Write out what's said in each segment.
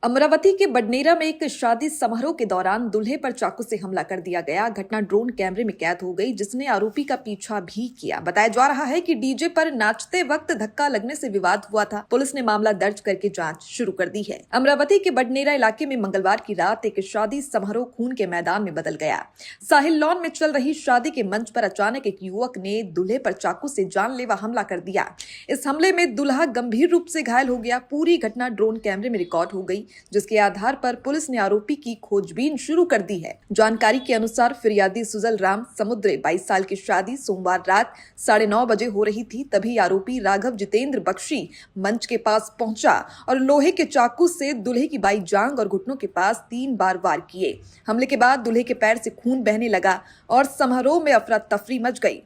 अमरावती के बडनेरा में एक शादी समारोह के दौरान दूल्हे पर चाकू से हमला कर दिया गया। घटना ड्रोन कैमरे में कैद हो गई, जिसने आरोपी का पीछा भी किया। बताया जा रहा है कि डीजे पर नाचते वक्त धक्का लगने से विवाद हुआ था। पुलिस ने मामला दर्ज करके जांच शुरू कर दी है। अमरावती के बडनेरा इलाके में मंगलवार की रात एक शादी समारोह खून के मैदान में बदल गया। साहिल लॉन में चल रही शादी के मंच पर अचानक एक युवक ने दूल्हे पर चाकू से जानलेवा हमला कर दिया। इस हमले में दूल्हा गंभीर रूप से घायल हो गया। पूरी घटना ड्रोन कैमरे में रिकॉर्ड हो गई, जिसके आधार पर पुलिस ने आरोपी की खोजबीन शुरू कर दी है। जानकारी के अनुसार फिरियादी सुजल राम समुद्रे 22 साल की शादी सोमवार रात 9:30 बजे हो रही थी। तभी आरोपी राघव जितेंद्र बख्शी मंच के पास पहुंचा और लोहे के चाकू से दूल्हे की बाई जांग और घुटनों के पास 3 बार वार किए। हमले के बाद दूल्हे के पैर से खून बहने लगा और समारोह में अफरा तफरी मच गई।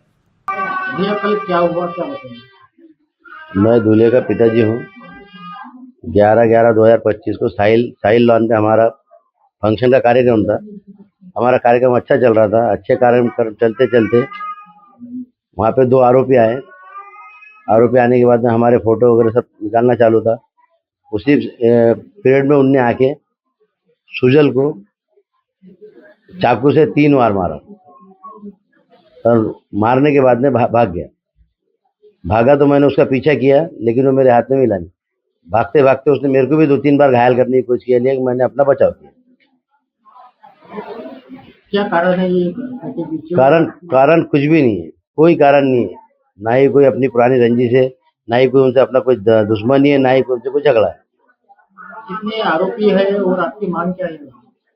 कल क्या हुआ, क्या बताइए? मैं दूल्हे का पिताजी हूँ। 11/11/2025 को साहिल लॉन पे हमारा फंक्शन का कार्यक्रम था। हमारा कार्यक्रम अच्छा चल रहा था। अच्छे कार्यक्रम चलते चलते वहाँ पे 2 आरोपी आए। आरोपी आने के बाद में हमारे फोटो वगैरह सब निकालना चालू था। उसी पीरियड में उनने आके सुजल को चाकू से 3 बार मारा और मारने के बाद में भाग गया। भागा तो मैंने उसका पीछा किया, लेकिन वो मेरे हाथ में मिला नहीं। भागते भागते उसने मेरे को भी 2-3 बार घायल करने की कोशिश किया, लेकिन मैंने अपना बचाव किया। क्या कारण है ये? कारण कुछ भी नहीं है, कोई कारण नहीं है। ना ही कोई अपनी पुरानी रंजिश है, ना ही कोई उनसे अपना कोई दुश्मनी है, ना ही कोई उनसे कोई झगड़ा है। कितने आरोपी है और आपकी मांग क्या है?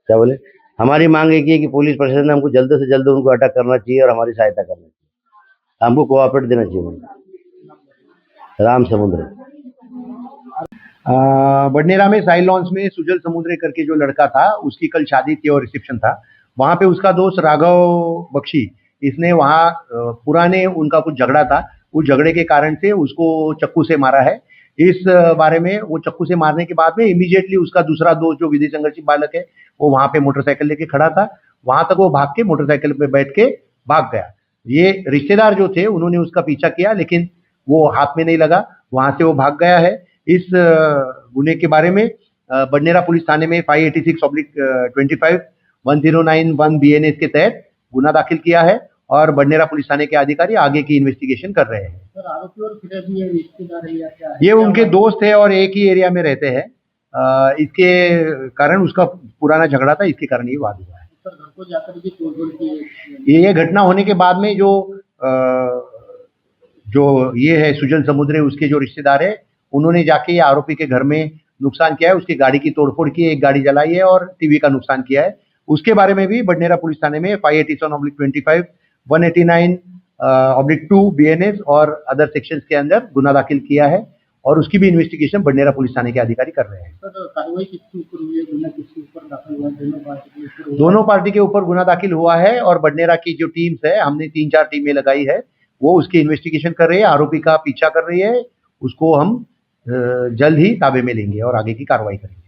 क्या बोले? हमारी मांग एक ही है कि पुलिस प्रशासन ने हमको जल्द से जल्द उनको अटक करना चाहिए और हमारी सहायता करनी चाहिए। हमको कोऑपरेट देना चाहिए। राम समुद्र। बडनेरा में साहिल लॉन्स में सुजल समुद्रे करके जो लड़का था, उसकी कल शादी थी और रिसेप्शन था। वहाँ पे उसका दोस्त राघव बख्शी, इसने वहाँ पुराने उनका कुछ झगड़ा था। उस झगड़े के कारण से उसको चक्कू से मारा है। इस बारे में वो चक्कू से मारने के बाद में इमीडिएटली उसका दूसरा दोस्त जो विधि संघर्षी बालक है, वो वहाँ पे मोटरसाइकिल लेके खड़ा था। वहां तक वो भाग के मोटरसाइकिल पे बैठ के भाग गया। ये रिश्तेदार जो थे उन्होंने उसका पीछा किया, लेकिन वो हाथ में नहीं लगा। वहां से वो भाग गया है। इस गुने के बारे में बडनेरा पुलिस थाने में 586/25 1091 BNS के तहत गुना दाखिल किया है और बडनेरा पुलिस थाने के अधिकारी आगे की इन्वेस्टिगेशन कर रहे हैं। सर, आरोपी और फिर ये रिश्तेदार है या क्या है? ये उनके दोस्त है और एक ही एरिया में रहते हैं। इसके कारण उसका पुराना झगड़ा था, इसके कारण ये वाद हुआ है। सर, घर को जाकर भी तोड़फोड़ की? ये घटना होने के बाद में जो ये है सुजल समुद्रे, उसके जो रिश्तेदार है, उन्होंने जाके आरोपी के घर में नुकसान किया है। उसकी गाड़ी की तोड़फोड़ की है, एक गाड़ी जलाई है और टीवी का नुकसान किया है। उसके बारे में भी बडनेरा पुलिस थाने में 587/25 189/2 BNS और अदर सेक्शंस के अंदर गुना दाखिल किया है और उसकी भी इन्वेस्टिगेशन बडनेरा पुलिस थाने के अधिकारी कर रहे हैं। सर, कार्रवाई किसके ऊपर हुई है? गुना किसके ऊपर दाखिल हुआ है? दोनों पार्टी के ऊपर गुना दाखिल हुआ है और बडनेरा की जो टीम्स है, हमने 3-4 टीमें लगाई है, वो उसकी इन्वेस्टिगेशन कर रही है। आरोपी का पीछा कर रही है। उसको हम जल्द ही ताबे में लेंगे और आगे की कार्रवाई करेंगे।